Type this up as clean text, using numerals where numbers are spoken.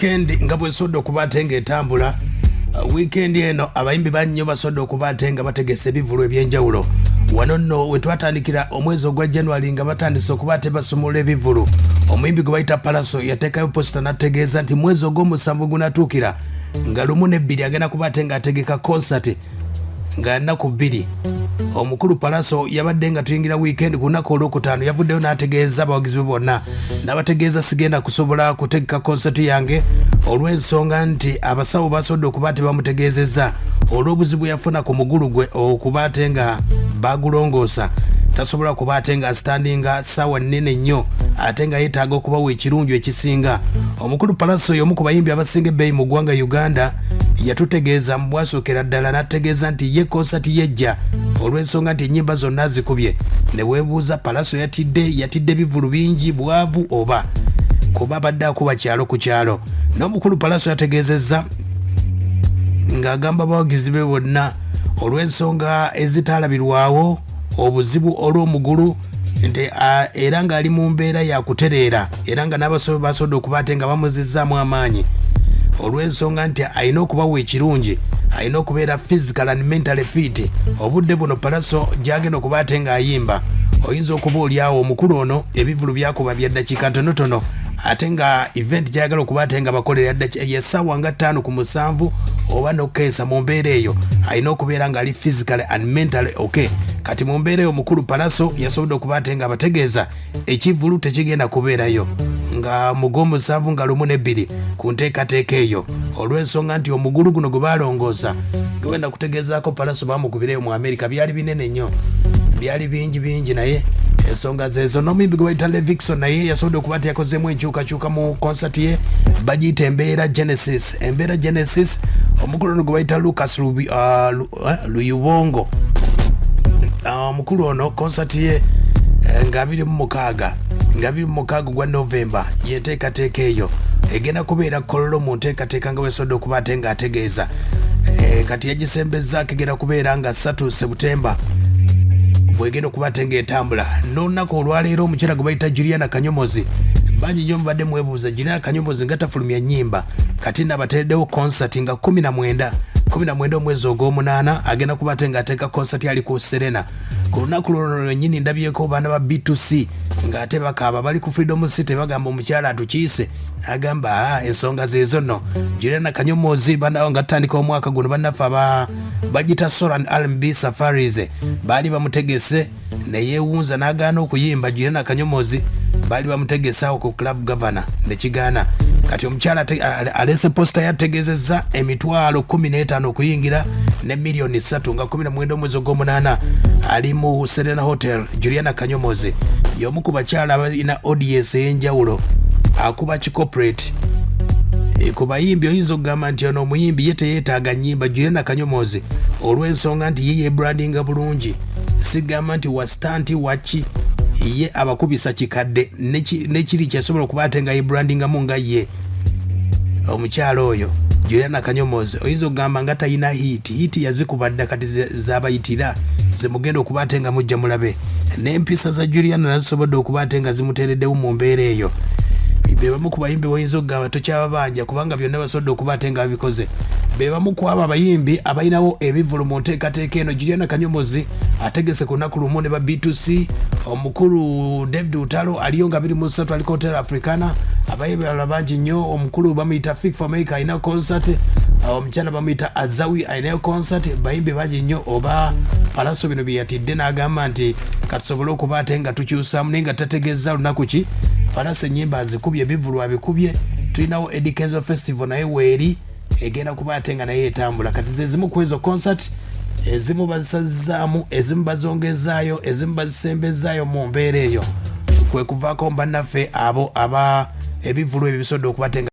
weekend nga bwe sodde okubatenga etambula weekend eno abayimbi bannyo basodde okubatenga bategese ebivulu ebyenjawulo wano nno we twatandikira omwezi ogwa January nga batandise okubate basumula ebivulu omuyimbi gwe bayita pallaso yateekayo posta n'ategeeza nti mwezi ogw'omusanvu gunatuukira nga 1-2 agenda kubatenga ategeka concert nga nnaku 2 omukulu pallaso yabadde nga tuyingira weekend ku lunaku olwokutaano yavuddeyo n'ategeeza abawagizi be bonna n'abategeeza sigenda kusobola kutegeka concert yange olw'ensonga nti abasawo basodde okuba tebamutegeezezza olw'obuzibu yafuna ku mugulu gwe okuba ate nga bagulongoosa tasobola kuba ate nga standinga ssaawa nnene nnyo ate nga yeetaaga okubawa ekirungi ekisinga omukulu pallaso y'omu ku bayimbi abasinga ebbeeyi mu ggwanga Uganda yatutegeeza mu bwasookera ddala n'ategeeza nti ye concert yejja olw'ensonga nti ennyimba zonna zikubye ne weebuuza pallaso yatidde bivulu bingi bwavu oba kuba abadde akuba kyalo ku kyalo n'omukulu pallaso yategeezezza ng'agamba abawagizi be bonna olw'ensonga ezitaalabirwawo obuzibu olw'omugulu nti era ng'ali mu mbeera yakutereera era nga n'abasobe basodde okuba ate nga bamuzizzaamu amaanyi olw'ensonga nti alina okubawa ekirungi alina okubeera physical and mentally fit obudde buno pallaso gyagenda okuba ate ng'ayimba oyinza okuba oliawo omukulu ono ebivulu byakuba bya ddakiika ntonotono ate nga event gyagala okuba ate nga bakolera yessaawa nga 5 ku 7 oba nokeesa mu mbeera eyo alina okubeera ng'ali physical and mentally okay kati mu mbeera eyo omukulu pallaso yasobodde okuba ate nga abategeeza ekivulu tekigenda kubeerayo nga mu gw'omusanvu nga 1-2 ku nteekateeka eyo olw'ensonga nti omugulu guno gwe balongoosa gewenda kutegeezaako pallaso bamukubireyo mu America byali binene nnyo byali bingi naye ensonga zezo n'omuyimbi gwe bayita Levikson naye yasobodde okuba nti yakozeemu enkyukakyuka mu concert ye bagiyita embeera Genesis omukulu ono gwe bayita Lucas Luyubongo omukulu ono concert ye nga 26 gwa November yenteekateeka eyo egenda kubeera kololo mu nteekateeka nga weesodde okuba ate nga ategeeza kati yagisembezzaako egenda kubeera nga 3 September bwegenda okuba ate nga etambula n'olunaku olwaleero omukyala gwe bayita Juliana kanyomozi bangi nnyo mubadde mwebuuza Juliana kanyomozi nga tafulumya nnyimba kati nabatereddewo concert nga 19 omwezi ogw'omunaana agenda kuba ate nga ateeka concert ali ku Serena ku lunaku luno lwennyini ndabyeko baana ba B2C ng'ate bakaaba bali ku Freedom City bagamba omukyala atukiise agamba ensonga zeezo nno Juliana kanyomozi banawo nga tutandika omwaka guno bannaffe bagita Soul and R&B Safaris baali bamutegese neyeewunza n'agaana okuyimba Juliana kanyomozi baali bamutegesaawo ku club governor nekigaana kati omukyala alese posta yategeezezza emitwalo 15 okuyingira ne million 3 nga 19 omwezi ogw'omunaana ali mu Serena Hotel Juliana kanyomozi y'omu ku bakyala abalina audience ey'enjawulo akuba kicorporate ku bayimbi oyinza okugamba nti ono omuyimbi ye teyeetaaga nnyimba Juliana kanyomozi olw'ensonga nti ye yebrandinga bulungi sigamba nti wastanti waki ye abakubisa kikadde nekiri kyasobola okuba ate nga yebrandingamu nga ye omukyalo oyo Juliana kanyomozi oyinza okugamba nga talina hiti yazikuba dda kati zabayitira zimugenda okuba ate nga mujja mulabe n'empisa za Juliana nazisobodde okuba ate nga zimuteereddewo mu mbeera eyo be bamu ku bayimbi oyinza okugamba tokyababanja kubanga byonna basobodde okuba ate nga babikoze be bamu ku abo abayimbi abalinawo ebivulu mu nteekateeka eno Juliana kanyomozi ategese ku lunaku lumu ne ba B2C omukulu David Utalo aliyo nga 23 aliko Hotel Africana abayimbi balala bangi nnyo omukulu bamuyita Fik for Make alina concert omukyala bamuyita Azawi alinayo concert bayimbi bangi nnyo oba pallaso bino bye yatidde n'agamba nti katusobole okuba ate nga tukyusaamu naye nga tategeeza lunaku ki pallaso ennyimba azikubye ebivulu abikubye tulinawo Edikenzo Festival naye weeri egenda kuba ate nga naye etambula kati zezimu ku ezo concert ezimu bazisazzaamu ezimu bazongezaayo ezimu bazisembezaayo mu mbeera eyo kwe kuvaako bannaffe abo aba ebivulu ebyo bisodde okuba ate nga